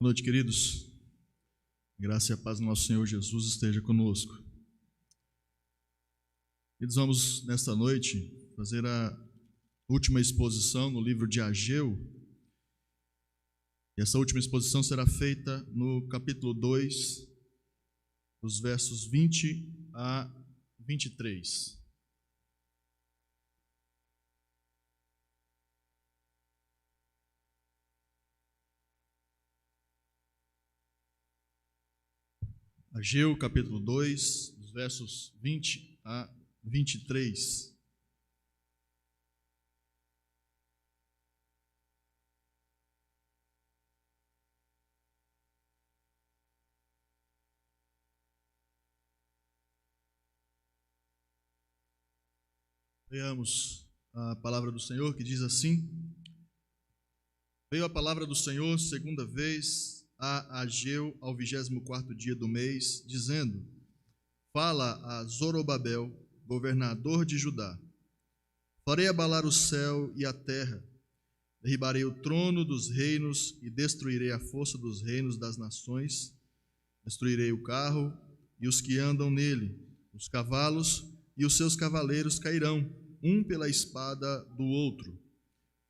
Boa noite, queridos. Graça e a paz do nosso Senhor Jesus esteja conosco. Queridos, vamos nesta noite fazer a última exposição no livro de Ageu. E essa última exposição será feita no capítulo 2, dos versos 20 a 23. Ageu, capítulo 2, dos versos 20 a 23. Leamos a palavra do Senhor, que diz assim: Veio a palavra do Senhor segunda vez a Ageu ao 24º dia do mês, dizendo: Fala a Zorobabel, governador de Judá: Farei abalar o céu e a terra, derribarei o trono dos reinos e destruirei a força dos reinos das nações, destruirei o carro e os que andam nele, os cavalos e os seus cavaleiros cairão, um pela espada do outro.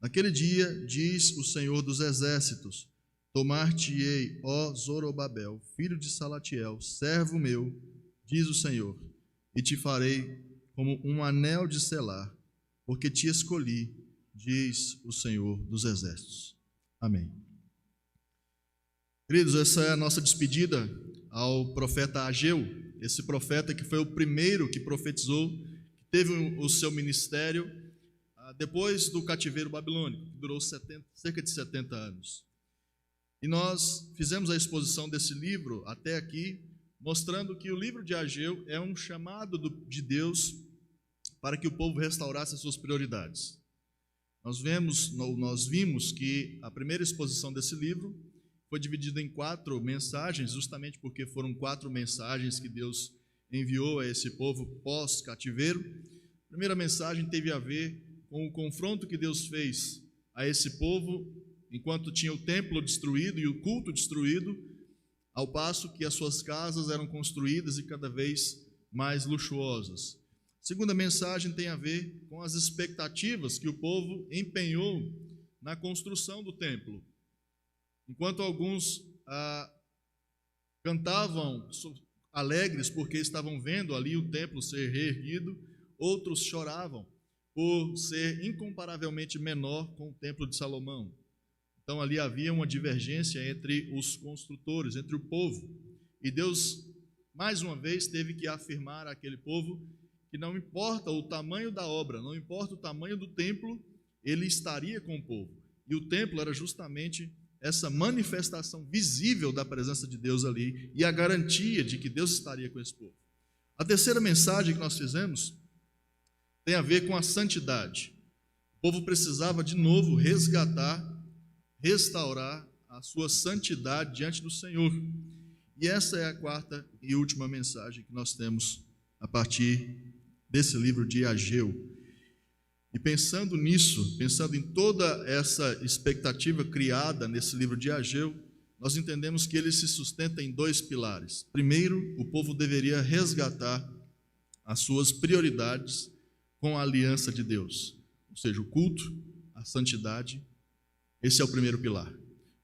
Naquele dia, diz o Senhor dos exércitos: Tomar-te-ei, ó Zorobabel, filho de Salatiel, servo meu, diz o Senhor, e te farei como um anel de selar, porque te escolhi, diz o Senhor dos exércitos. Amém. Queridos, essa é a nossa despedida ao profeta Ageu, esse profeta que foi o primeiro que profetizou, que teve o seu ministério depois do cativeiro babilônico, que durou cerca de 70 anos. E nós fizemos a exposição desse livro até aqui, mostrando que o livro de Ageu é um chamado de Deus para que o povo restaurasse as suas prioridades. Nós vimos que a primeira exposição desse livro foi dividida em 4 mensagens, justamente porque foram 4 mensagens que Deus enviou a esse povo pós-cativeiro. A primeira mensagem teve a ver com o confronto que Deus fez a esse povo enquanto tinha o templo destruído e o culto destruído, ao passo que as suas casas eram construídas e cada vez mais luxuosas. A segunda mensagem tem a ver com as expectativas que o povo empenhou na construção do templo. Enquanto alguns cantavam alegres porque estavam vendo ali o templo ser reerguido, outros choravam por ser incomparavelmente menor com o templo de Salomão. Então ali havia uma divergência entre os construtores, entre o povo. E Deus, mais uma vez, teve que afirmar àquele povo que não importa o tamanho da obra, não importa o tamanho do templo, ele estaria com o povo. E o templo era justamente essa manifestação visível da presença de Deus ali e a garantia de que Deus estaria com esse povo. A terceira mensagem que nós fizemos tem a ver com a santidade. O povo precisava de novo restaurar a sua santidade diante do Senhor. E essa é a quarta e última mensagem que nós temos a partir desse livro de Ageu. E pensando nisso, pensando em toda essa expectativa criada nesse livro de Ageu, nós entendemos que ele se sustenta em 2 pilares. Primeiro, o povo deveria resgatar as suas prioridades com a aliança de Deus, ou seja, o culto, a santidade. Esse é o primeiro pilar.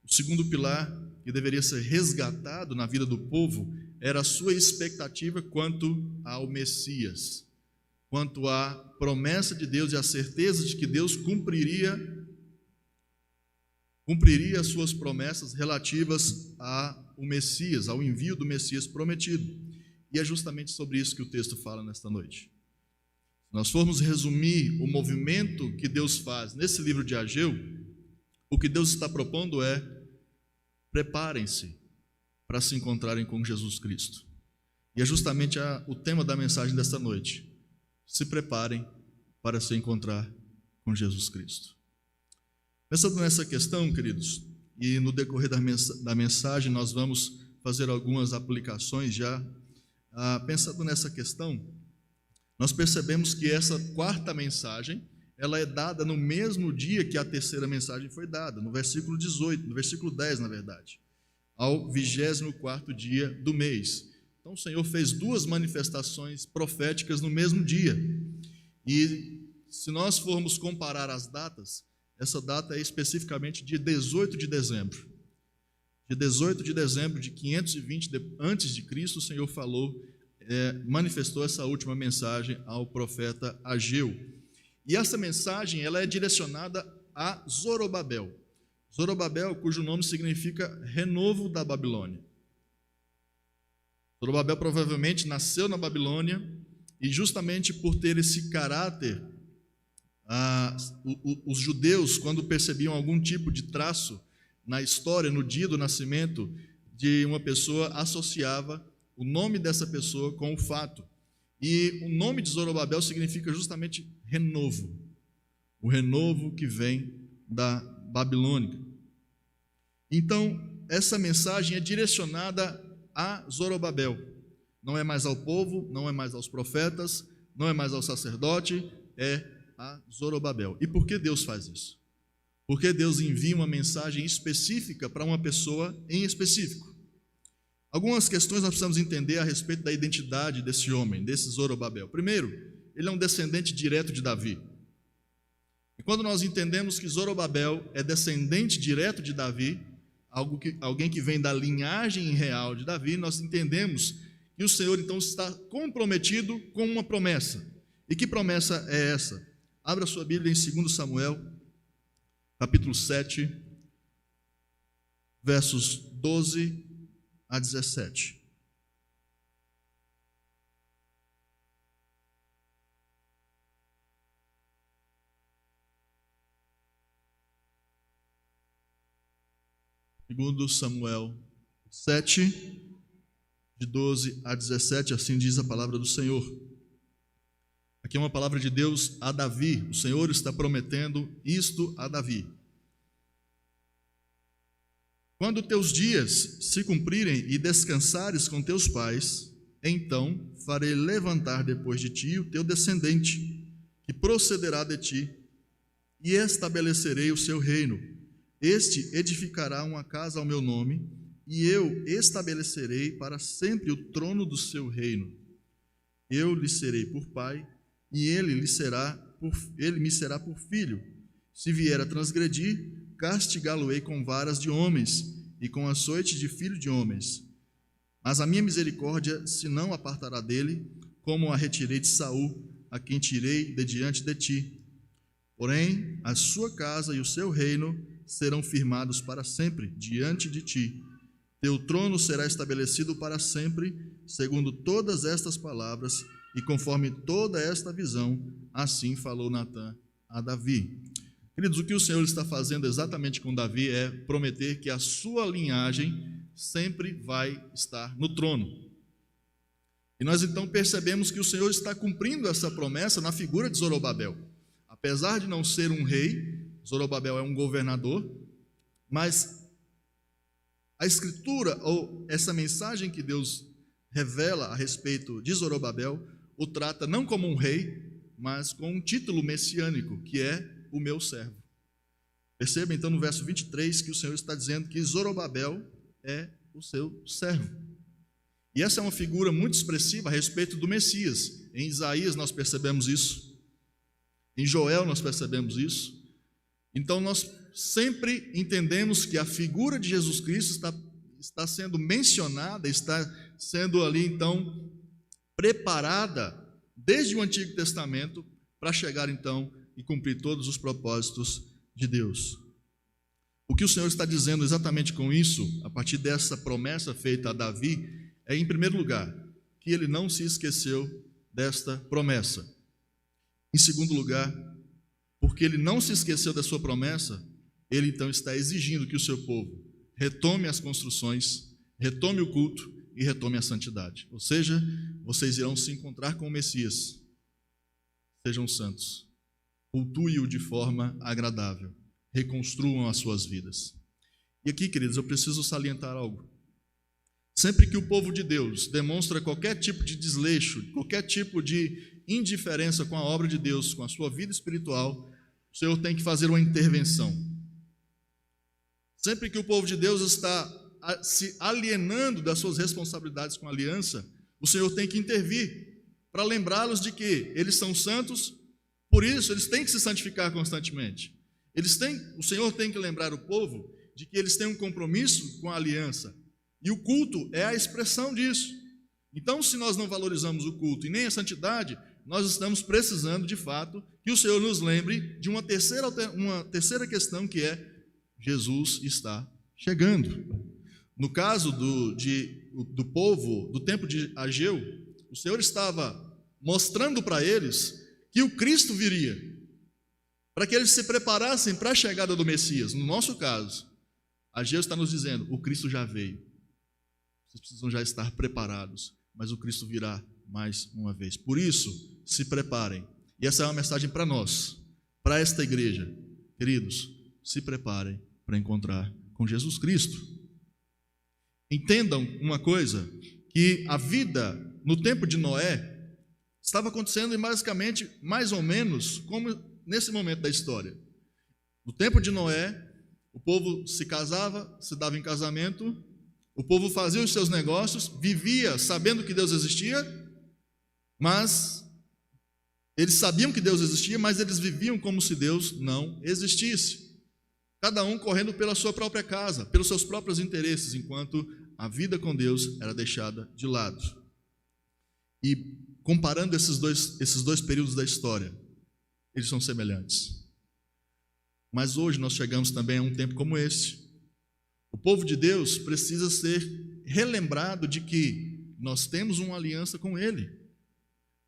O segundo pilar, que deveria ser resgatado na vida do povo, era a sua expectativa quanto ao Messias, quanto à promessa de Deus e a certeza de que Deus cumpriria as suas promessas relativas ao Messias, ao envio do Messias prometido. E é justamente sobre isso que o texto fala nesta noite. Se nós formos resumir o movimento que Deus faz nesse livro de Ageu, o que Deus está propondo é: preparem-se para se encontrarem com Jesus Cristo. E é justamente o tema da mensagem desta noite. Se preparem para se encontrar com Jesus Cristo. Pensando nessa questão, queridos, e no decorrer da mensagem nós vamos fazer algumas aplicações já. Pensando nessa questão, nós percebemos que essa quarta mensagem ela é dada no mesmo dia que a terceira mensagem foi dada, no versículo 18, no versículo 10, na verdade. ao 24º dia do mês. Então o Senhor fez 2 manifestações proféticas no mesmo dia. E se nós formos comparar as datas, essa data é especificamente dia 18 de dezembro. Dia 18 de dezembro de 520 a.C., o Senhor manifestou essa última mensagem ao profeta Ageu. E essa mensagem ela é direcionada a Zorobabel. Zorobabel, cujo nome significa renovo da Babilônia. Zorobabel provavelmente nasceu na Babilônia e justamente por ter esse caráter, os judeus, quando percebiam algum tipo de traço na história, no dia do nascimento de uma pessoa, associava o nome dessa pessoa com o fato. E o nome de Zorobabel significa justamente renovo, o renovo que vem da Babilônia. Então, essa mensagem é direcionada a Zorobabel. Não é mais ao povo, não é mais aos profetas, não é mais ao sacerdote, é a Zorobabel. E por que Deus faz isso? Porque Deus envia uma mensagem específica para uma pessoa em específico. Algumas questões nós precisamos entender a respeito da identidade desse homem, desse Zorobabel. Primeiro, ele é um descendente direto de Davi. E quando nós entendemos que Zorobabel é descendente direto de Davi, alguém que vem da linhagem real de Davi, nós entendemos que o Senhor então está comprometido com uma promessa. E que promessa é essa? Abra sua Bíblia em 2 Samuel, capítulo 7, versos 12 a 17. Segundo Samuel 7, de 12 a 17, assim diz a palavra do Senhor. Aqui é uma palavra de Deus a Davi. O Senhor está prometendo isto a Davi. Quando teus dias se cumprirem e descansares com teus pais, então farei levantar depois de ti o teu descendente, que procederá de ti, e estabelecerei o seu reino. Este edificará uma casa ao meu nome, e eu estabelecerei para sempre o trono do seu reino. Eu lhe serei por pai, e ele me será por filho. Se vier a transgredir, castigá-lo-ei com varas de homens e com açoite de filho de homens. Mas a minha misericórdia se não apartará dele, como a retirei de Saul, a quem tirei de diante de ti. Porém, a sua casa e o seu reino serão firmados para sempre diante de ti. Teu trono será estabelecido para sempre, segundo todas estas palavras, e conforme toda esta visão, assim falou Natã a Davi. Queridos, o que o Senhor está fazendo exatamente com Davi é prometer que a sua linhagem sempre vai estar no trono. E nós então percebemos que o Senhor está cumprindo essa promessa na figura de Zorobabel. Apesar de não ser um rei, Zorobabel é um governador, mas a Escritura, ou essa mensagem que Deus revela a respeito de Zorobabel, o trata não como um rei, mas com um título messiânico, que é o meu servo. Perceba então no verso 23 que o Senhor está dizendo que Zorobabel é o seu servo. E essa é uma figura muito expressiva a respeito do Messias. Em Isaías nós percebemos isso, em Joel nós percebemos isso. Então nós sempre entendemos que a figura de Jesus Cristo está sendo mencionada, está sendo ali então preparada desde o Antigo Testamento para chegar então e cumprir todos os propósitos de Deus. O que o Senhor está dizendo exatamente com isso, a partir dessa promessa feita a Davi, é, em primeiro lugar, que ele não se esqueceu desta promessa. Em segundo lugar, porque ele não se esqueceu da sua promessa, ele então está exigindo que o seu povo retome as construções, retome o culto e retome a santidade. Ou seja, vocês irão se encontrar com o Messias. Sejam santos. Cultue-o de forma agradável. Reconstruam as suas vidas. E aqui, queridos, eu preciso salientar algo. Sempre que o povo de Deus demonstra qualquer tipo de desleixo, qualquer tipo de indiferença com a obra de Deus, com a sua vida espiritual, o Senhor tem que fazer uma intervenção. Sempre que o povo de Deus está se alienando das suas responsabilidades com a aliança, o Senhor tem que intervir para lembrá-los de que eles são santos, por isso eles têm que se santificar constantemente. O Senhor tem que lembrar o povo de que eles têm um compromisso com a aliança, e o culto é a expressão disso. Então, se nós não valorizamos o culto e nem a santidade, nós estamos precisando, de fato, que o Senhor nos lembre de uma terceira questão, que é: Jesus está chegando. No caso do povo do tempo de Ageu, o Senhor estava mostrando para eles que o Cristo viria, para que eles se preparassem para a chegada do Messias. No nosso caso, Ageu está nos dizendo: o Cristo já veio, vocês precisam já estar preparados, mas o Cristo virá mais uma vez. Por isso, se preparem. E essa é uma mensagem para nós, para esta igreja. Queridos, se preparem para encontrar com Jesus Cristo. Entendam uma coisa, que a vida no tempo de Noé estava acontecendo basicamente, mais ou menos, como nesse momento da história. No tempo de Noé, o povo se casava, se dava em casamento, o povo fazia os seus negócios, vivia sabendo que Deus existia, mas eles sabiam que Deus existia, mas eles viviam como se Deus não existisse. Cada um correndo pela sua própria casa, pelos seus próprios interesses, enquanto a vida com Deus era deixada de lado. E comparando esses dois períodos da história, eles são semelhantes. Mas hoje nós chegamos também a um tempo como esse. O povo de Deus precisa ser relembrado de que nós temos uma aliança com Ele.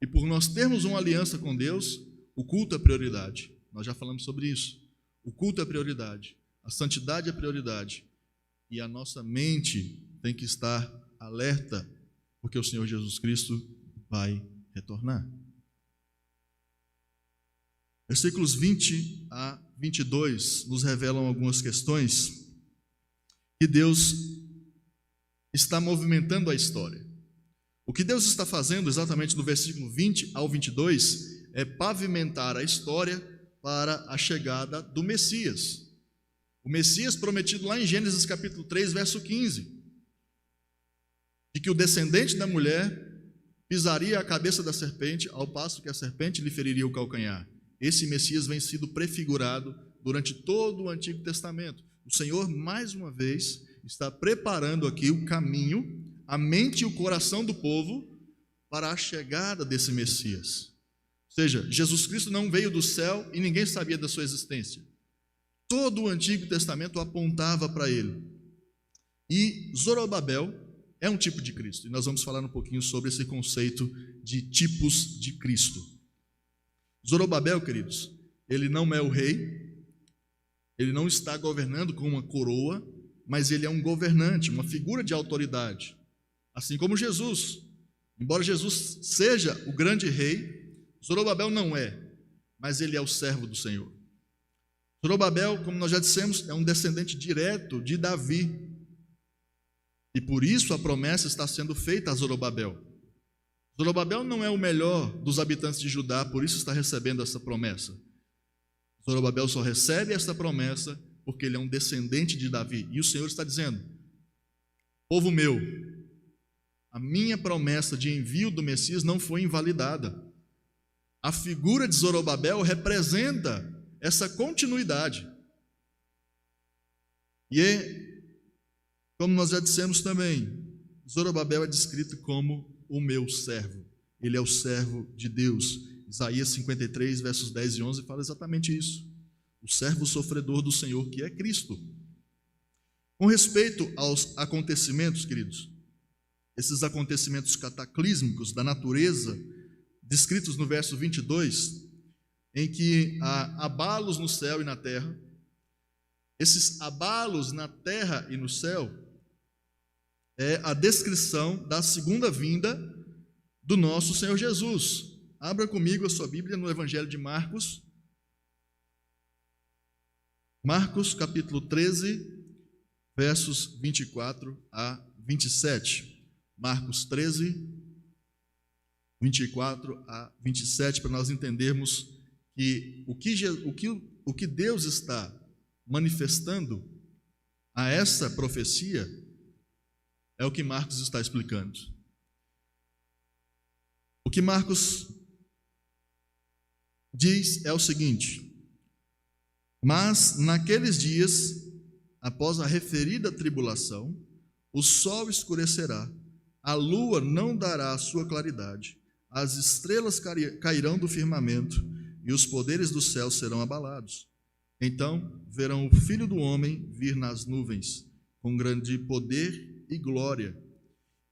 E por nós termos uma aliança com Deus, o culto é prioridade. Nós já falamos sobre isso. O culto é prioridade, a santidade é prioridade. E a nossa mente tem que estar alerta, porque o Senhor Jesus Cristo vai retornar. Versículos 20 a 22 nos revelam algumas questões que Deus está movimentando a história. O que Deus está fazendo exatamente no versículo 20 ao 22 é pavimentar a história para a chegada do Messias. O Messias prometido lá em Gênesis capítulo 3, verso 15, de que o descendente da mulher pisaria a cabeça da serpente, ao passo que a serpente lhe feriria o calcanhar. Esse Messias vem sido prefigurado durante todo o Antigo Testamento. O Senhor, mais uma vez, está preparando aqui o caminho, a mente e o coração do povo para a chegada desse Messias. Ou seja, Jesus Cristo não veio do céu e ninguém sabia da sua existência. Todo o Antigo Testamento apontava para ele. E Zorobabel é um tipo de Cristo. E nós vamos falar um pouquinho sobre esse conceito de tipos de Cristo. Zorobabel, queridos, ele não é o rei, ele não está governando com uma coroa, mas ele é um governante, uma figura de autoridade. Assim como Jesus. Embora Jesus seja o grande rei, Zorobabel não é, mas ele é o servo do Senhor. Zorobabel, como nós já dissemos, é um descendente direto de Davi. E por isso a promessa está sendo feita a Zorobabel. Zorobabel não é o melhor dos habitantes de Judá, por isso está recebendo essa promessa. Zorobabel só recebe essa promessa porque ele é um descendente de Davi. E o Senhor está dizendo: povo meu, a minha promessa de envio do Messias não foi invalidada. A figura de Zorobabel representa essa continuidade. E, como nós já dissemos também, Zorobabel é descrito como o meu servo. Ele é o servo de Deus. Isaías 53, versos 10 e 11 fala exatamente isso. O servo sofredor do Senhor, que é Cristo. Com respeito aos acontecimentos, queridos, esses acontecimentos cataclísmicos da natureza, descritos no verso 22, em que há abalos no céu e na terra, esses abalos na terra e no céu é a descrição da segunda vinda do nosso Senhor Jesus. Abra comigo a sua Bíblia no Evangelho de Marcos. Marcos, capítulo 13, versos 24 a 27. Marcos 13, 24 a 27, para nós entendermos que o que Deus está manifestando a essa profecia É o que Marcos está explicando. O que Marcos diz é o seguinte: mas naqueles dias, após a referida tribulação, o sol escurecerá, a lua não dará a sua claridade, as estrelas cairão do firmamento e os poderes do céu serão abalados. Então verão o Filho do Homem vir nas nuvens, com grande poder e glória,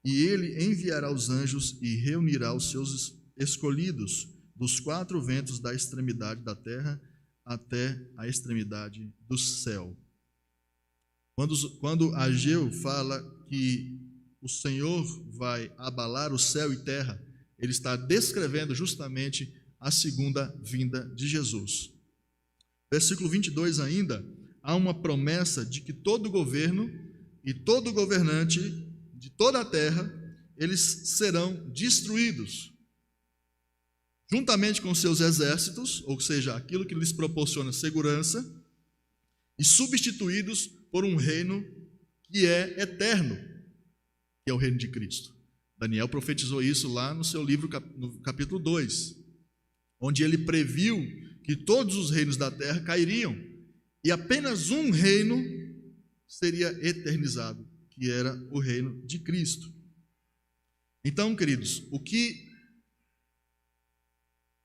e ele enviará os anjos e reunirá os seus escolhidos dos quatro ventos da extremidade da terra até a extremidade do céu. Quando Ageu fala que o Senhor vai abalar o céu e terra, ele está descrevendo justamente a segunda vinda de Jesus. Versículo 22 ainda, há uma promessa de que todo governo e todo governante de toda a terra, eles serão destruídos, juntamente com seus exércitos, ou seja, aquilo que lhes proporciona segurança, e substituídos por um reino que é eterno, que é o reino de Cristo. Daniel profetizou isso lá no seu livro, no capítulo 2, onde ele previu que todos os reinos da terra cairiam, e apenas um reino seria eternizado, que era o reino de Cristo. Então, queridos, o que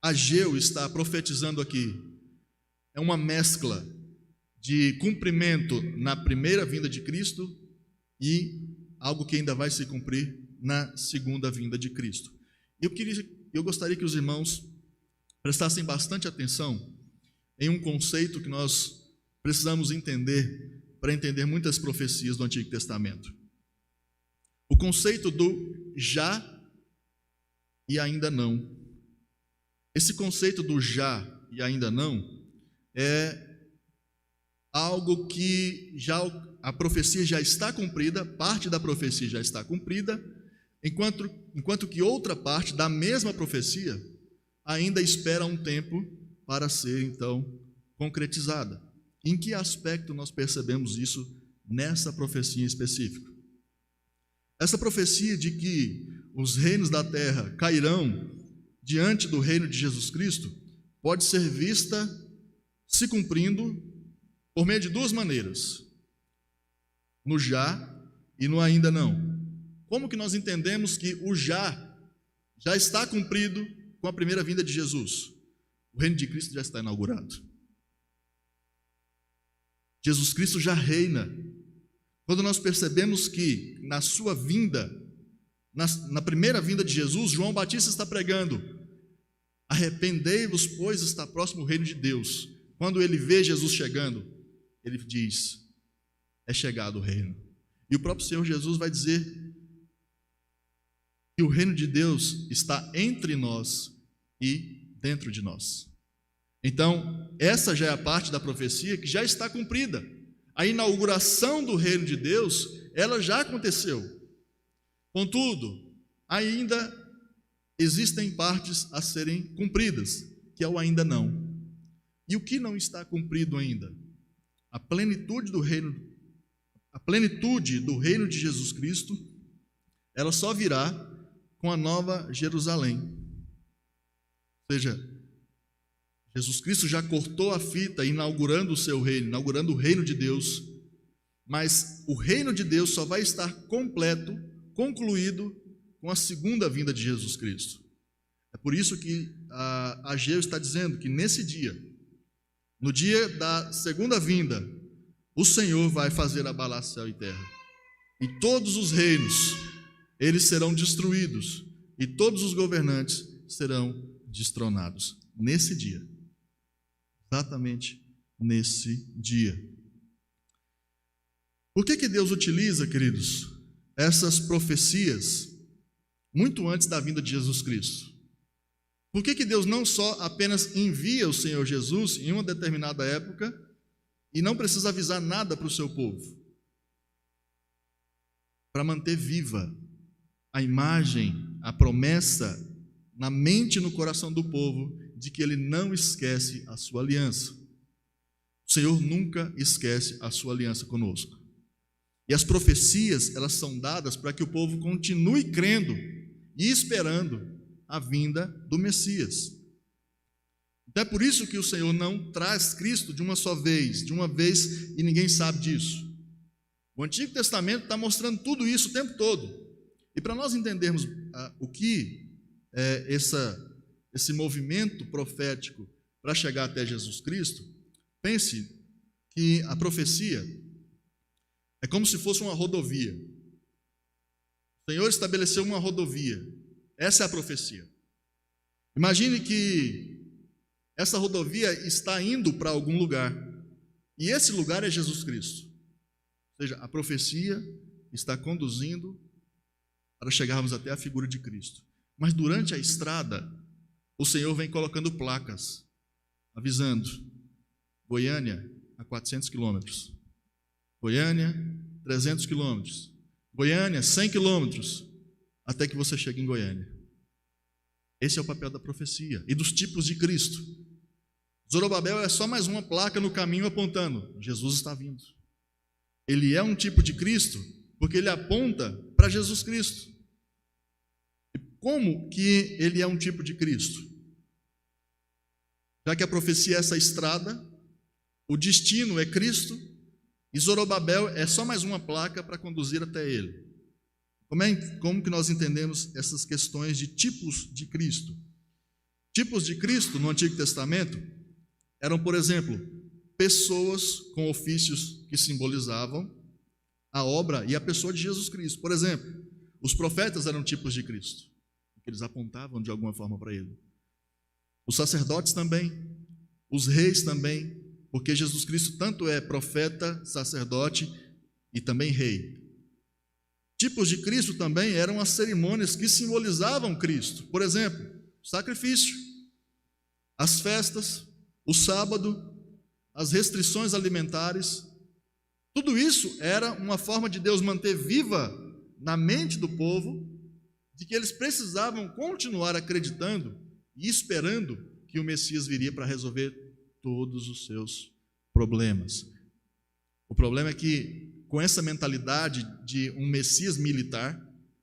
Ageu está profetizando aqui é uma mescla de cumprimento na primeira vinda de Cristo e algo que ainda vai se cumprir na segunda vinda de Cristo. Eu gostaria que os irmãos prestassem bastante atenção em um conceito que nós precisamos entender para entender muitas profecias do Antigo Testamento. O conceito do já e ainda não. Esse conceito do já e ainda não é algo que a profecia já está cumprida, parte da profecia já está cumprida, enquanto que outra parte da mesma profecia ainda espera um tempo para ser, então, concretizada. Em que aspecto nós percebemos isso nessa profecia em específico? Essa profecia de que os reinos da terra cairão diante do reino de Jesus Cristo pode ser vista se cumprindo por meio de duas maneiras: no já e no ainda não. Como que nós entendemos que o já está cumprido com a primeira vinda de Jesus? O reino de Cristo já está inaugurado. Jesus Cristo já reina. Quando nós percebemos que na sua vinda, na primeira vinda de Jesus, João Batista está pregando: arrependei-vos, pois está próximo o reino de Deus. Quando ele vê Jesus chegando, ele diz: é chegado o reino. E o próprio Senhor Jesus vai dizer que o reino de Deus está entre nós e dentro de nós. Então, essa já é a parte da profecia que já está cumprida. A inauguração do reino de Deus, ela já aconteceu. Contudo, ainda existem partes a serem cumpridas, que é o ainda não. E o que não está cumprido ainda? A plenitude do reino de Jesus Cristo, ela só virá com a nova Jerusalém. Ou seja, Jesus Cristo já cortou a fita, inaugurando o seu reino, inaugurando o reino de Deus, mas o reino de Deus só vai estar completo, concluído, com a segunda vinda de Jesus Cristo. É por isso que Ageu está dizendo que nesse dia, no dia da segunda vinda, o Senhor vai fazer abalar céu e terra, e todos os reinos, eles serão destruídos, e todos os governantes serão destronados, nesse dia. Exatamente nesse dia. Por que Deus utiliza, queridos, essas profecias muito antes da vinda de Jesus Cristo? Por que Deus não só apenas envia o Senhor Jesus em uma determinada época e não precisa avisar nada para o seu povo? Para manter viva a imagem, a promessa na mente e no coração do povo de que ele não esquece a sua aliança. O Senhor nunca esquece a sua aliança conosco. E as profecias, elas são dadas para que o povo continue crendo e esperando a vinda do Messias. Então é por isso que o Senhor não traz Cristo de uma só vez, de uma vez, e ninguém sabe disso. O Antigo Testamento está mostrando tudo isso o tempo todo. E para nós entendermos o que é esse movimento profético para chegar até Jesus Cristo, pense que a profecia é como se fosse uma rodovia. O Senhor estabeleceu uma rodovia. Essa é a profecia. Imagine que essa rodovia está indo para algum lugar, e esse lugar é Jesus Cristo. Ou seja, a profecia está conduzindo para chegarmos até a figura de Cristo. Mas durante a estrada, o Senhor vem colocando placas, avisando: Goiânia a 400 quilômetros, Goiânia 300 quilômetros, Goiânia 100 quilômetros, até que você chegue em Goiânia. Esse é o papel da profecia e dos tipos de Cristo. Zorobabel é só mais uma placa no caminho apontando: Jesus está vindo. Ele é um tipo de Cristo porque ele aponta para Jesus Cristo. E como que ele é um tipo de Cristo? Já que a profecia é essa estrada, o destino é Cristo, e Zorobabel é só mais uma placa para conduzir até ele. Como que nós entendemos essas questões de tipos de Cristo? Tipos de Cristo no Antigo Testamento eram, por exemplo, pessoas com ofícios que simbolizavam a obra e a pessoa de Jesus Cristo. Por exemplo, os profetas eram tipos de Cristo, porque eles apontavam de alguma forma para ele. Os sacerdotes também, os reis também, porque Jesus Cristo tanto é profeta, sacerdote e também rei. Tipos de Cristo também eram as cerimônias que simbolizavam Cristo. Por exemplo, o sacrifício, as festas, o sábado, as restrições alimentares. Tudo isso era uma forma de Deus manter viva na mente do povo de que eles precisavam continuar acreditando e esperando que o Messias viria para resolver todos os seus problemas. O problema é que, com essa mentalidade de um Messias militar,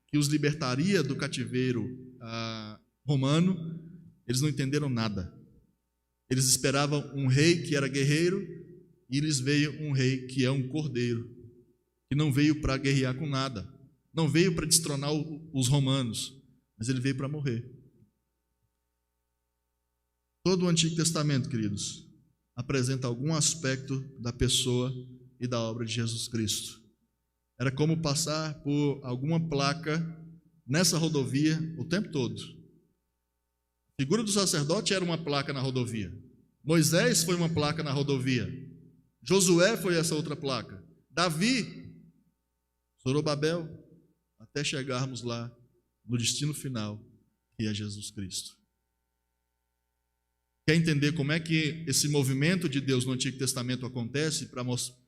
que os libertaria do cativeiro romano, eles não entenderam nada. Eles esperavam um rei que era guerreiro, e lhes veio um rei que é um cordeiro, que não veio para guerrear com nada, não veio para destronar os romanos, mas ele veio para morrer. Todo o Antigo Testamento, queridos, apresenta algum aspecto da pessoa e da obra de Jesus Cristo. Era como passar por alguma placa nessa rodovia o tempo todo. A figura do sacerdote era uma placa na rodovia. Moisés foi uma placa na rodovia. Josué foi essa outra placa. Davi, Zorobabel, até chegarmos lá no destino final, que é Jesus Cristo. Quer entender como é que esse movimento de Deus no Antigo Testamento acontece para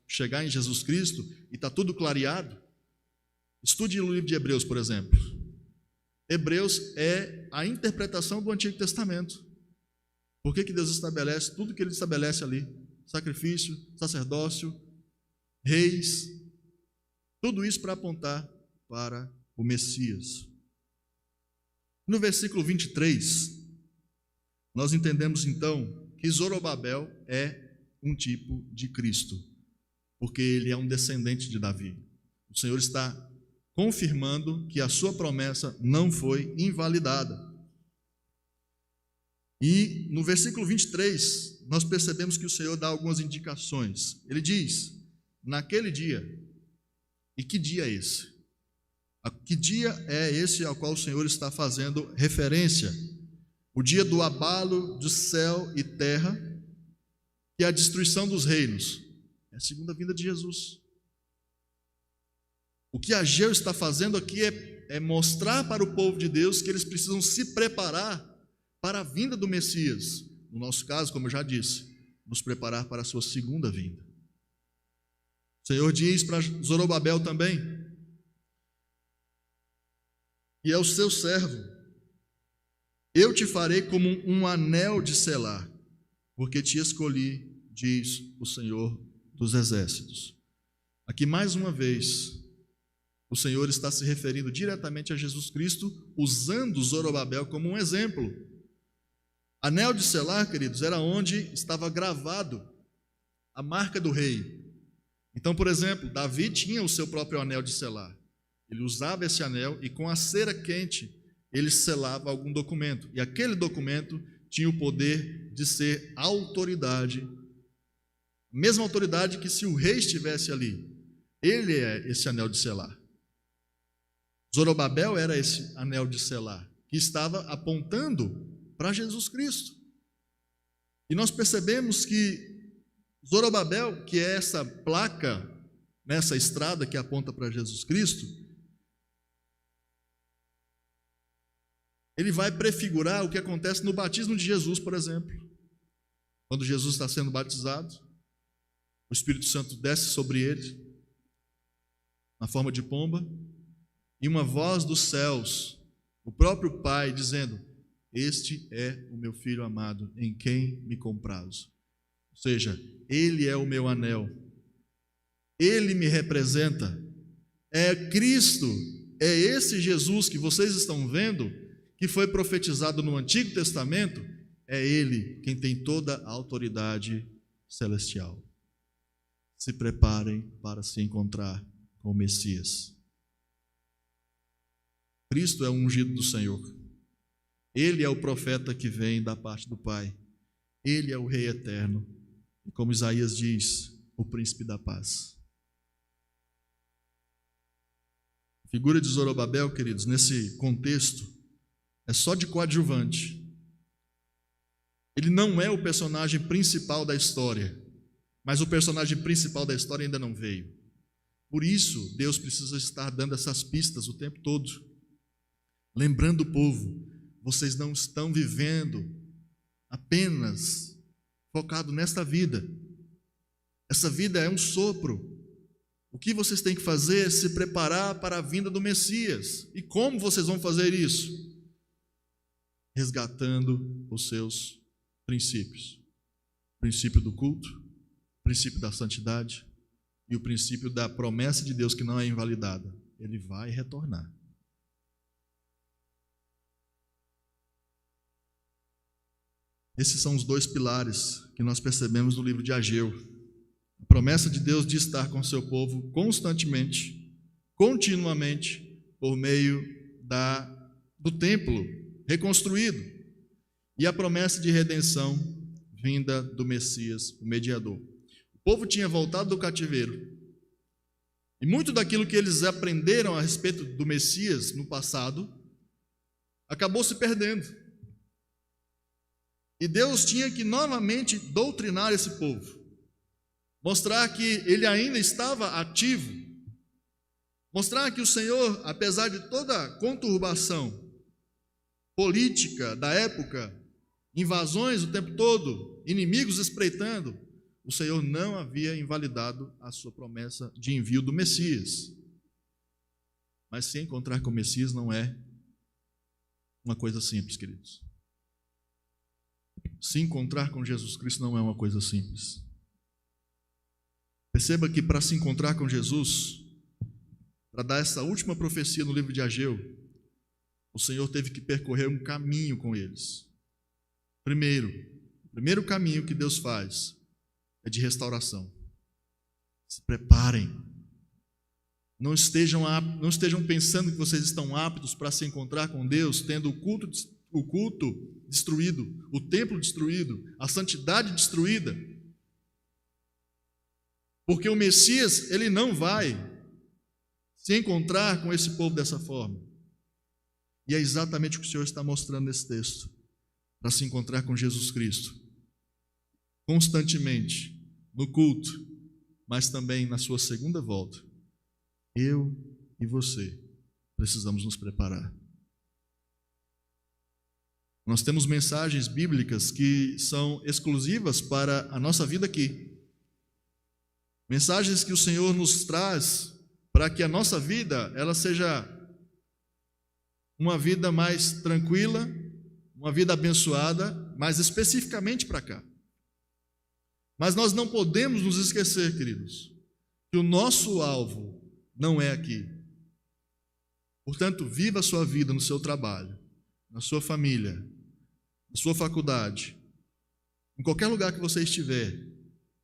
chegar em Jesus Cristo e está tudo clareado? Estude o livro de Hebreus, por exemplo. Hebreus é a interpretação do Antigo Testamento. Por que Deus estabelece tudo que Ele estabelece ali? Sacrifício, sacerdócio, reis, tudo isso para apontar para o Messias. No versículo 23, nós entendemos então que Zorobabel é um tipo de Cristo, porque ele é um descendente de Davi. O Senhor está confirmando que a sua promessa não foi invalidada. E no versículo 23, nós percebemos que o Senhor dá algumas indicações. Ele diz: naquele dia. E que dia é esse? Que dia é esse ao qual o Senhor está fazendo referência? O dia do abalo de céu e terra, que é a destruição dos reinos. É a segunda vinda de Jesus. O que Ageu está fazendo aqui é mostrar para o povo de Deus que eles precisam se preparar para a vinda do Messias. No nosso caso, como eu já disse, nos preparar para a sua segunda vinda. O Senhor diz para Zorobabel também: e é o seu servo, eu te farei como um anel de selar, porque te escolhi, diz o Senhor dos Exércitos. Aqui, mais uma vez, o Senhor está se referindo diretamente a Jesus Cristo, usando Zorobabel como um exemplo. Anel de selar, queridos, era onde estava gravado a marca do rei. Então, por exemplo, Davi tinha o seu próprio anel de selar. Ele usava esse anel e com a cera quente ele selava algum documento. E aquele documento tinha o poder de ser autoridade, a mesma autoridade que se o rei estivesse ali. Ele é esse anel de selar. Zorobabel era esse anel de selar, que estava apontando para Jesus Cristo. E nós percebemos que Zorobabel, que é essa placa nessa estrada que aponta para Jesus Cristo, ele vai prefigurar o que acontece no batismo de Jesus, por exemplo. Quando Jesus está sendo batizado, o Espírito Santo desce sobre ele, na forma de pomba, e uma voz dos céus, o próprio Pai, dizendo: este é o meu Filho amado, em quem me comprazo. Ou seja, ele é o meu anel, ele me representa, é Cristo, é esse Jesus que vocês estão vendo, que foi profetizado no Antigo Testamento, é ele quem tem toda a autoridade celestial. Se preparem para se encontrar com o Messias. Cristo é o ungido do Senhor. Ele é o profeta que vem da parte do Pai. Ele é o Rei eterno. E como Isaías diz, o príncipe da paz. A figura de Zorobabel, queridos, nesse contexto, é só de coadjuvante. Ele não é o personagem principal da história, mas o personagem principal da história ainda não veio. Por isso, Deus precisa estar dando essas pistas o tempo todo, lembrando o povo: vocês não estão vivendo apenas focado nesta vida. Essa vida é um sopro. O que vocês têm que fazer é se preparar para a vinda do Messias. E como vocês vão fazer isso? Resgatando os seus princípios. O princípio do culto, o princípio da santidade e o princípio da promessa de Deus que não é invalidada. Ele vai retornar. Esses são os dois pilares que nós percebemos no livro de Ageu. A promessa de Deus de estar com o seu povo constantemente, continuamente, por meio do templo reconstruído. E a promessa de redenção vinda do Messias, o mediador. O povo tinha voltado do cativeiro. E muito daquilo que eles aprenderam a respeito do Messias no passado, acabou se perdendo. E Deus tinha que novamente doutrinar esse povo, mostrar que ele ainda estava ativo, mostrar que o Senhor, apesar de toda a conturbação política da época, invasões o tempo todo, inimigos espreitando, o Senhor não havia invalidado a sua promessa de envio do Messias. Mas se encontrar com o Messias não é uma coisa simples, queridos. Se encontrar com Jesus Cristo não é uma coisa simples. Perceba que para se encontrar com Jesus, para dar essa última profecia no livro de Ageu, o Senhor teve que percorrer um caminho com eles. O primeiro caminho que Deus faz é de restauração. Se preparem. Não estejam pensando que vocês estão aptos para se encontrar com Deus, tendo o culto destruído, o templo destruído, a santidade destruída. Porque o Messias, ele não vai se encontrar com esse povo dessa forma. E é exatamente o que o Senhor está mostrando nesse texto, para se encontrar com Jesus Cristo, constantemente, no culto, mas também na sua segunda volta. Eu e você precisamos nos preparar. Nós temos mensagens bíblicas que são exclusivas para a nossa vida aqui. Mensagens que o Senhor nos traz para que a nossa vida ela seja uma vida mais tranquila, uma vida abençoada, mais especificamente para cá. Mas nós não podemos nos esquecer, queridos, que o nosso alvo não é aqui. Portanto, viva a sua vida no seu trabalho, na sua família, na sua faculdade, em qualquer lugar que você estiver,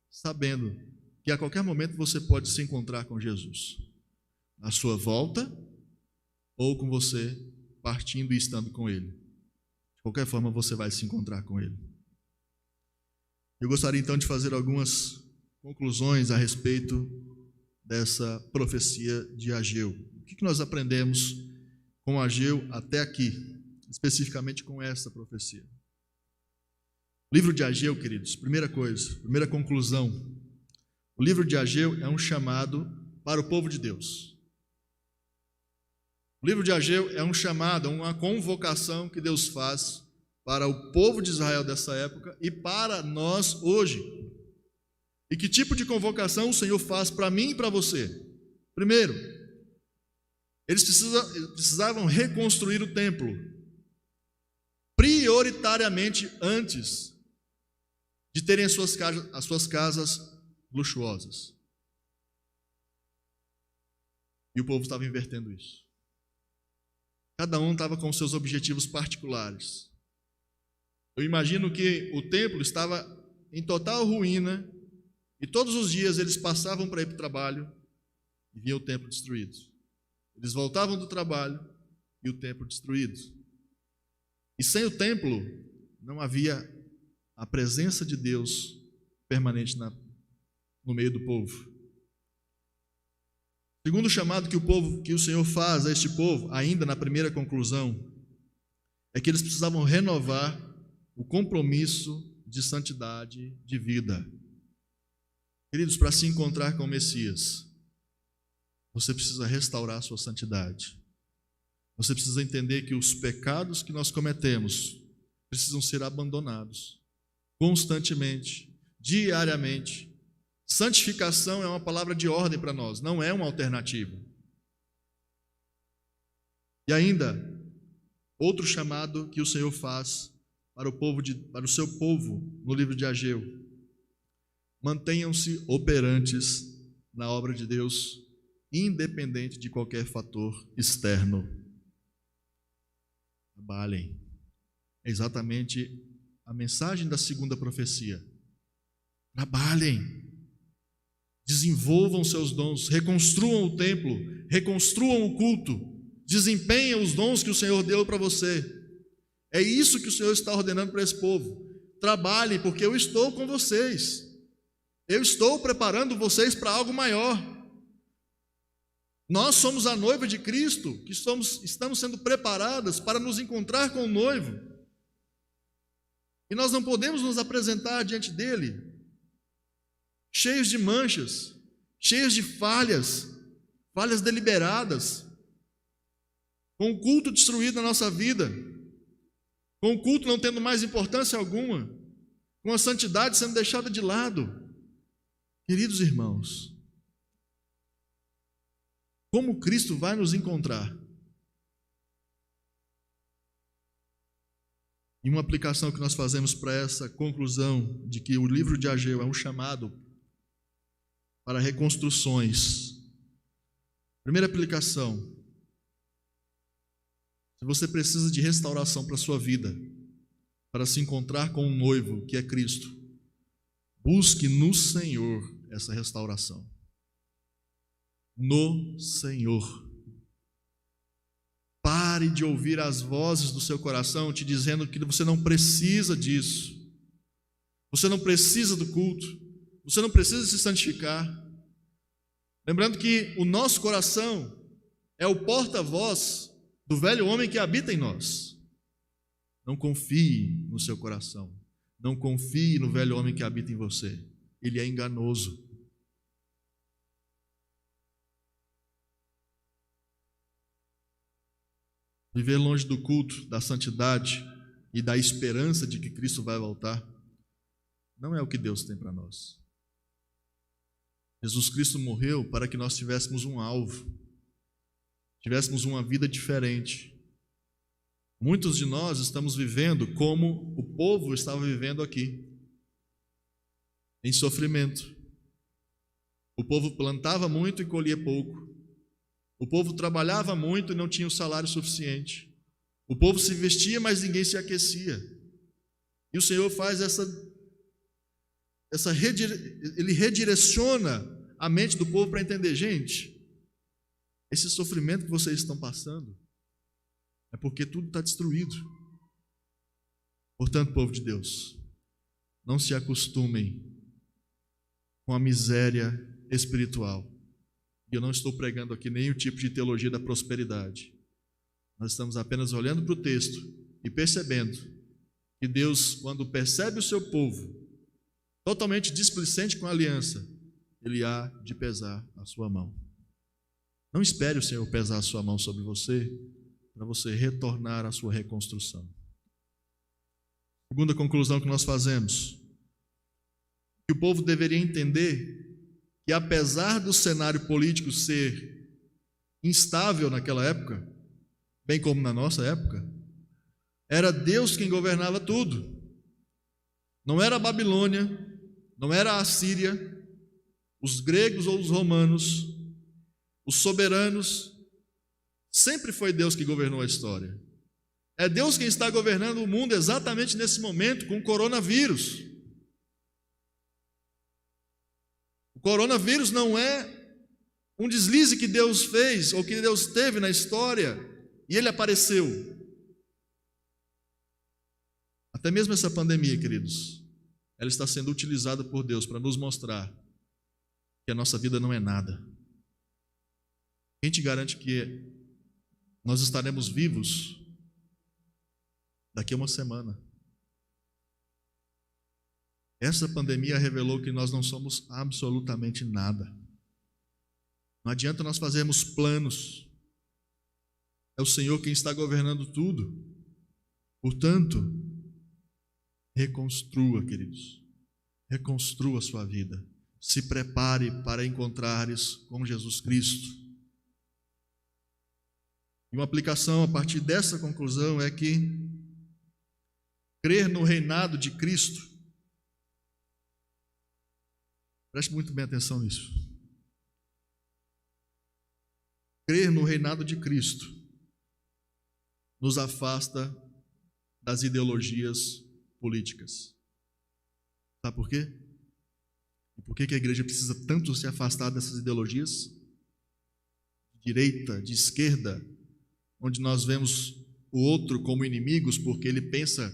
sabendo que a qualquer momento você pode se encontrar com Jesus, na sua volta ou com você partindo e estando com Ele. De qualquer forma, você vai se encontrar com Ele. Eu gostaria então de fazer algumas conclusões a respeito dessa profecia de Ageu. O que nós aprendemos com Ageu até aqui, especificamente com essa profecia? O livro de Ageu, queridos, primeira conclusão, o livro de Ageu é um chamado para o povo de Deus. O livro de Ageu é um chamado, uma convocação que Deus faz para o povo de Israel dessa época e para nós hoje. E que tipo de convocação o Senhor faz para mim e para você? Primeiro, eles precisavam reconstruir o templo, prioritariamente antes de terem as suas casas luxuosas. E o povo estava invertendo isso. Cada um estava com seus objetivos particulares. Eu imagino que o templo estava em total ruína e todos os dias eles passavam para ir para o trabalho e viam o templo destruído. Eles voltavam do trabalho e o templo destruído. E sem o templo não havia a presença de Deus permanente no meio do povo. Segundo chamado que o Senhor faz a este povo, ainda na primeira conclusão, é que eles precisavam renovar o compromisso de santidade de vida. Queridos, para se encontrar com o Messias, você precisa restaurar a sua santidade. Você precisa entender que os pecados que nós cometemos precisam ser abandonados constantemente, diariamente. Santificação é uma palavra de ordem para nós, não é uma alternativa. E ainda, outro chamado que o Senhor faz para o seu povo no livro de Ageu: mantenham-se operantes na obra de Deus, independente de qualquer fator externo. Trabalhem. É exatamente a mensagem da segunda profecia. Trabalhem. Desenvolvam seus dons, reconstruam o templo, reconstruam o culto, desempenhem os dons que o Senhor deu para você. É isso que o Senhor está ordenando para esse povo. Trabalhem, porque eu estou com vocês. Eu estou preparando vocês para algo maior. Nós somos a noiva de Cristo, que estamos sendo preparadas para nos encontrar com o noivo. E nós não podemos nos apresentar diante dele cheios de manchas, cheios de falhas deliberadas, com o culto destruído na nossa vida, com o culto não tendo mais importância alguma, com a santidade sendo deixada de lado. Queridos irmãos, como Cristo vai nos encontrar? E uma aplicação que nós fazemos para essa conclusão de que o livro de Ageu é um chamado para reconstruções. Primeira aplicação: se você precisa de restauração para a sua vida, para se encontrar com um noivo que é Cristo, busque no Senhor essa restauração. No Senhor. Pare de ouvir as vozes do seu coração te dizendo que você não precisa disso. Você não precisa do culto. Você não precisa se santificar. Lembrando que o nosso coração é o porta-voz do velho homem que habita em nós. Não confie no seu coração. Não confie no velho homem que habita em você. Ele é enganoso. Viver longe do culto, da santidade e da esperança de que Cristo vai voltar não é o que Deus tem para nós. Jesus Cristo morreu para que nós tivéssemos um alvo, tivéssemos uma vida diferente. Muitos de nós estamos vivendo como o povo estava vivendo aqui, em sofrimento. O povo plantava muito e colhia pouco. O povo trabalhava muito e não tinha o salário suficiente. O povo se vestia, mas ninguém se aquecia. E o Senhor faz ele redireciona a mente do povo para entender, gente, esse sofrimento que vocês estão passando é porque tudo está destruído. Portanto, povo de Deus, não se acostumem com a miséria espiritual. E eu não estou pregando aqui nenhum tipo de teologia da prosperidade. Nós estamos apenas olhando para o texto e percebendo que Deus, quando percebe o seu povo totalmente displicente com a aliança, Ele há de pesar a sua mão. Não espere o Senhor pesar a sua mão sobre você para você retornar à sua reconstrução. Segunda conclusão que nós fazemos, que o povo deveria entender que apesar do cenário político ser instável naquela época, bem como na nossa época, era Deus quem governava tudo. Não era a Babilônia, não era a Assíria, os gregos ou os romanos, os soberanos. Sempre foi Deus que governou a história. É Deus quem está governando o mundo exatamente nesse momento com o coronavírus. O coronavírus não é um deslize que Deus fez ou que Deus teve na história e ele apareceu. Até mesmo essa pandemia, queridos, ela está sendo utilizada por Deus para nos mostrar que a nossa vida não é nada. Quem te garante que nós estaremos vivos daqui a uma semana? Essa pandemia revelou que nós não somos absolutamente nada. Não adianta nós fazermos planos. É o Senhor quem está governando tudo. Portanto, reconstrua, queridos. Reconstrua a sua vida. Se prepare para encontrares com Jesus Cristo. E uma aplicação a partir dessa conclusão é que crer no reinado de Cristo, preste muito bem atenção nisso. Crer no reinado de Cristo nos afasta das ideologias políticas. Sabe por quê? E por que a igreja precisa tanto se afastar dessas ideologias? De direita, de esquerda, onde nós vemos o outro como inimigos porque ele pensa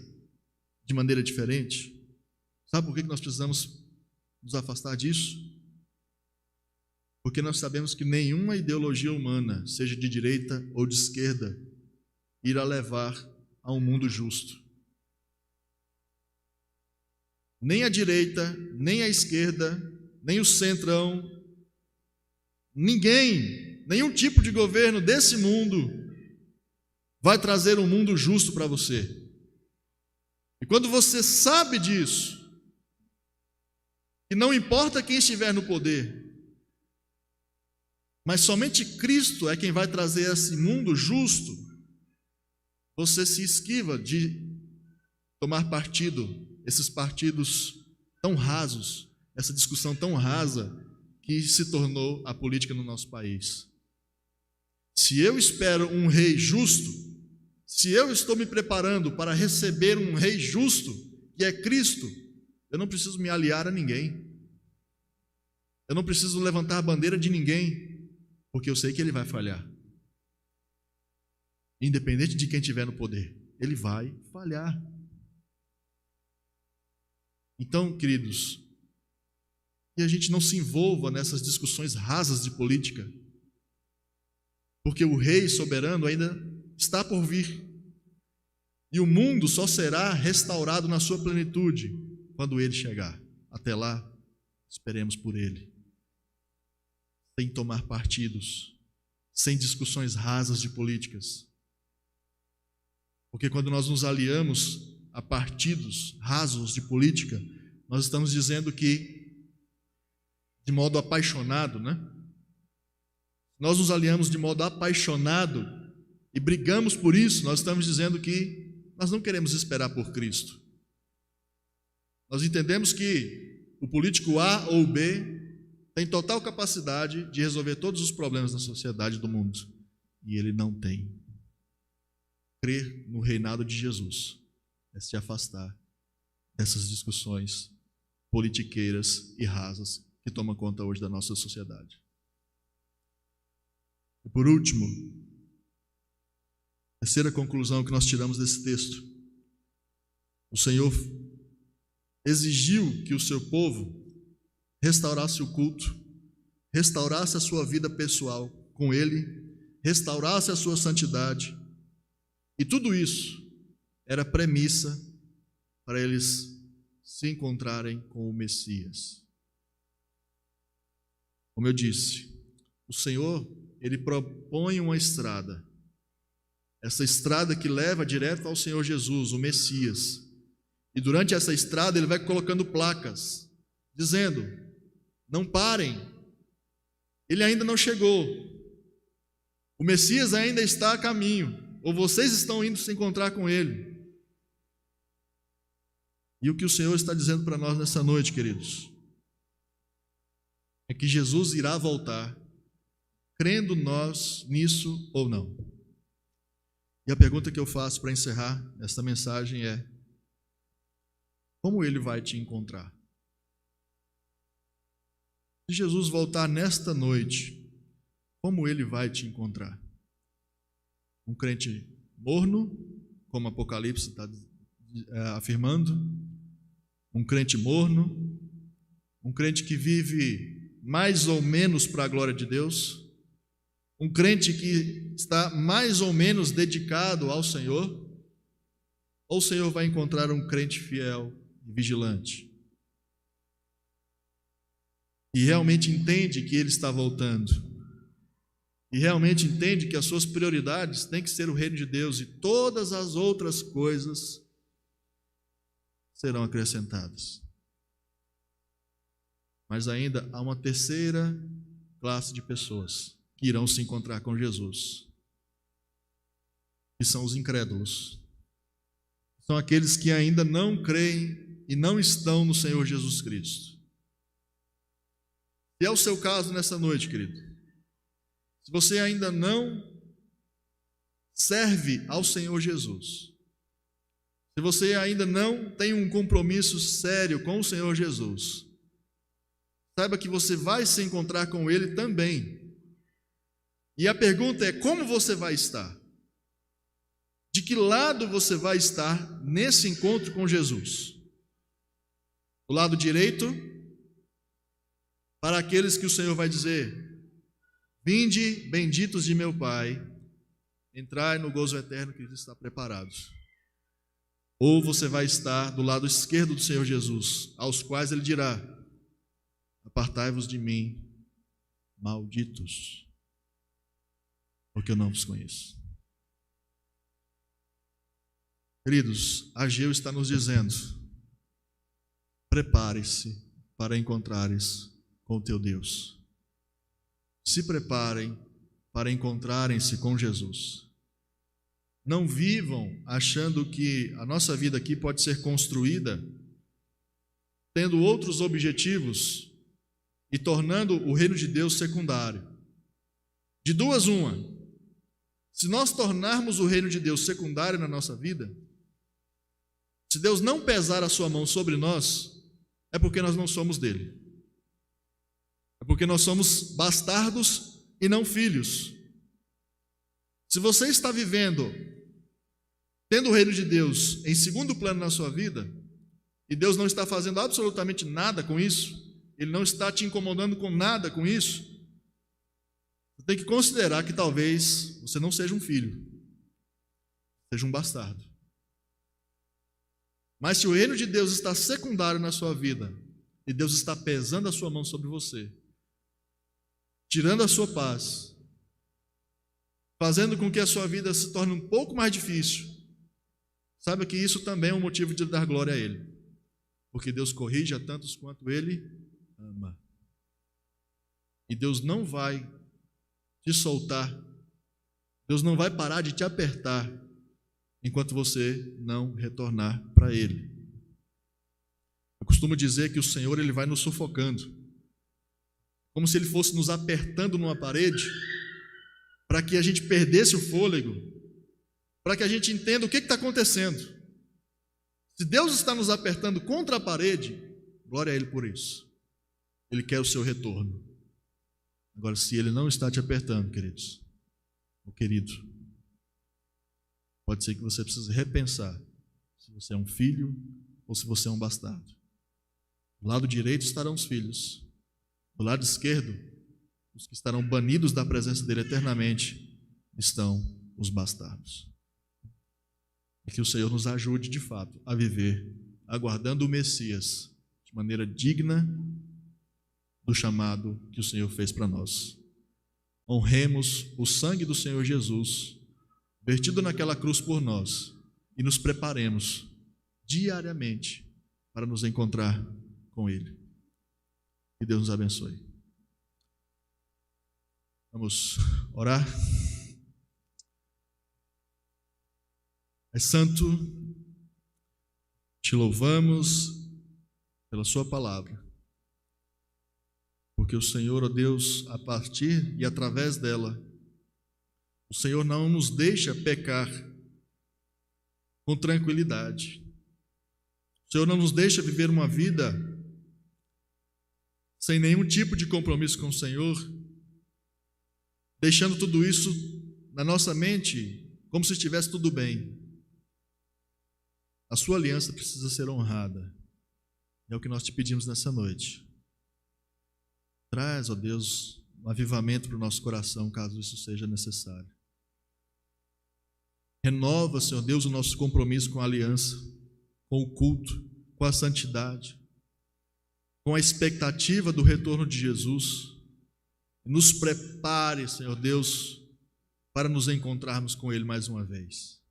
de maneira diferente. Sabe por que nós precisamos nos afastar disso? Porque nós sabemos que nenhuma ideologia humana, seja de direita ou de esquerda, irá levar a um mundo justo. Nem a direita, nem a esquerda, nem o centrão, ninguém, nenhum tipo de governo desse mundo vai trazer um mundo justo para você. E quando você sabe disso, que não importa quem estiver no poder, mas somente Cristo é quem vai trazer esse mundo justo, você se esquiva de tomar partido, esses partidos tão rasos, essa discussão tão rasa que se tornou a política no nosso país. Se eu espero um rei justo, se eu estou me preparando para receber um rei justo, que é Cristo, eu não preciso me aliar a ninguém. Eu não preciso levantar a bandeira de ninguém, porque eu sei que ele vai falhar. Independente de quem estiver no poder, ele vai falhar. Então, queridos, que a gente não se envolva nessas discussões rasas de política, porque o rei soberano ainda está por vir. E o mundo só será restaurado na sua plenitude quando ele chegar. Até lá, esperemos por ele. Sem tomar partidos, sem discussões rasas de políticas. Porque quando nós nos aliamos a partidos rasos de política, nós estamos dizendo que, de modo apaixonado, nós nos aliamos de modo apaixonado e brigamos por isso, nós estamos dizendo que nós não queremos esperar por Cristo. Nós entendemos que o político A ou B tem total capacidade de resolver todos os problemas da sociedade do mundo. E ele não tem. Crer no reinado de Jesus é se afastar dessas discussões politiqueiras e rasas que tomam conta hoje da nossa sociedade. E por último, a terceira conclusão que nós tiramos desse texto: o Senhor exigiu que o seu povo restaurasse o culto, restaurasse a sua vida pessoal com Ele, restaurasse a sua santidade, e tudo isso era premissa para eles se encontrarem com o Messias. Como eu disse, o Senhor, Ele propõe uma estrada, essa estrada que leva direto ao Senhor Jesus, o Messias, e durante essa estrada Ele vai colocando placas, dizendo: não parem, Ele ainda não chegou, o Messias ainda está a caminho, ou vocês estão indo se encontrar com Ele. E o que o Senhor está dizendo para nós nessa noite, queridos, é que Jesus irá voltar, crendo nós nisso ou não. E a pergunta que eu faço para encerrar esta mensagem é: como Ele vai te encontrar? Se Jesus voltar nesta noite, como Ele vai te encontrar? Um crente morno, como Apocalipse está afirmando, um crente morno, um crente que vive mais ou menos para a glória de Deus, um crente que está mais ou menos dedicado ao Senhor, ou o Senhor vai encontrar um crente fiel e vigilante, e realmente entende que Ele está voltando, e realmente entende que as suas prioridades têm que ser o reino de Deus, e todas as outras coisas serão acrescentadas. Mas ainda há uma terceira classe de pessoas que irão se encontrar com Jesus, que são os incrédulos. São aqueles que ainda não creem e não estão no Senhor Jesus Cristo. Se é o seu caso nessa noite, querido, se você ainda não serve ao Senhor Jesus, se você ainda não tem um compromisso sério com o Senhor Jesus, saiba que você vai se encontrar com Ele também. E a pergunta é: como você vai estar? De que lado você vai estar nesse encontro com Jesus? Do lado direito, para aqueles que o Senhor vai dizer: vinde, benditos de meu Pai, entrai no gozo eterno que está preparado. Ou você vai estar do lado esquerdo do Senhor Jesus, aos quais Ele dirá: apartai-vos de mim, malditos, porque eu não vos conheço. Queridos, Ageu está nos dizendo: prepare-se para encontrares com o teu Deus. Se preparem para encontrarem-se com Jesus. Não vivam achando que a nossa vida aqui pode ser construída tendo outros objetivos e tornando o reino de Deus secundário. De duas, uma: se nós tornarmos o reino de Deus secundário na nossa vida, se Deus não pesar a sua mão sobre nós, é porque nós não somos dele. É porque nós somos bastardos e não filhos. Se você está vivendo tendo o reino de Deus em segundo plano na sua vida, e Deus não está fazendo absolutamente nada com isso, Ele não está te incomodando com nada com isso, você tem que considerar que talvez você não seja um filho, seja um bastardo. Mas se o reino de Deus está secundário na sua vida, e Deus está pesando a sua mão sobre você, tirando a sua paz, fazendo com que a sua vida se torne um pouco mais difícil, saiba que isso também é um motivo de dar glória a Ele, porque Deus corrige a tantos quanto Ele ama. E Deus não vai te soltar, Deus não vai parar de te apertar enquanto você não retornar para Ele. Eu costumo dizer que o Senhor, Ele vai nos sufocando. como se ele fosse nos apertando numa parede, para que a gente perdesse o fôlego, para que a gente entenda o que está acontecendo. Se Deus está nos apertando contra a parede, glória a Ele por isso. Ele quer o seu retorno. Agora, se Ele não está te apertando, queridos, ou querido, pode ser que você precise repensar se você é um filho ou se você é um bastardo. Do lado direito estarão os filhos, do lado esquerdo, os que estarão banidos da presença dele eternamente, estão os bastardos. E que o Senhor nos ajude de fato a viver aguardando o Messias de maneira digna do chamado que o Senhor fez para nós. Honremos o sangue do Senhor Jesus, vertido naquela cruz por nós, e nos preparemos diariamente para nos encontrar com Ele. Que Deus nos abençoe. Vamos orar. Pai Santo, te louvamos pela sua palavra, porque o Senhor, ó Deus, a partir e através dela, o Senhor não nos deixa pecar com tranquilidade. O Senhor não nos deixa viver uma vida sem nenhum tipo de compromisso com o Senhor, deixando tudo isso na nossa mente como se estivesse tudo bem. A sua aliança precisa ser honrada. É o que nós te pedimos nessa noite. Traz, ó Deus, um avivamento para o nosso coração, caso isso seja necessário. Renova, Senhor Deus, o nosso compromisso com a aliança, com o culto, com a santidade, com a expectativa do retorno de Jesus. Nos prepare, Senhor Deus, para nos encontrarmos com Ele mais uma vez.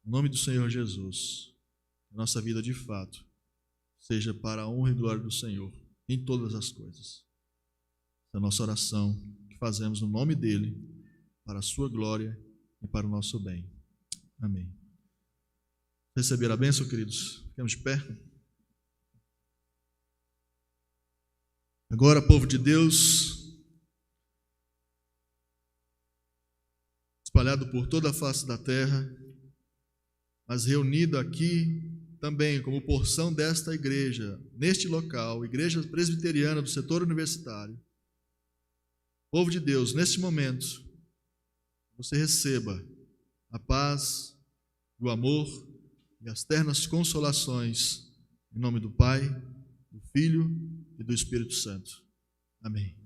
Em nome do Senhor Jesus, a nossa vida de fato seja para a honra e glória do Senhor em todas as coisas. Essa é a nossa oração que fazemos no nome dEle, para a sua glória e para o nosso bem. Amém. Receber a bênção, queridos? Ficamos de pé. Agora, povo de Deus, espalhado por toda a face da terra, mas reunido aqui também como porção desta igreja, neste local, Igreja Presbiteriana do Setor Universitário. Povo de Deus, neste momento, você receba a paz, o amor e as ternas consolações, em nome do Pai, do Filho e do Espírito Santo. Amém.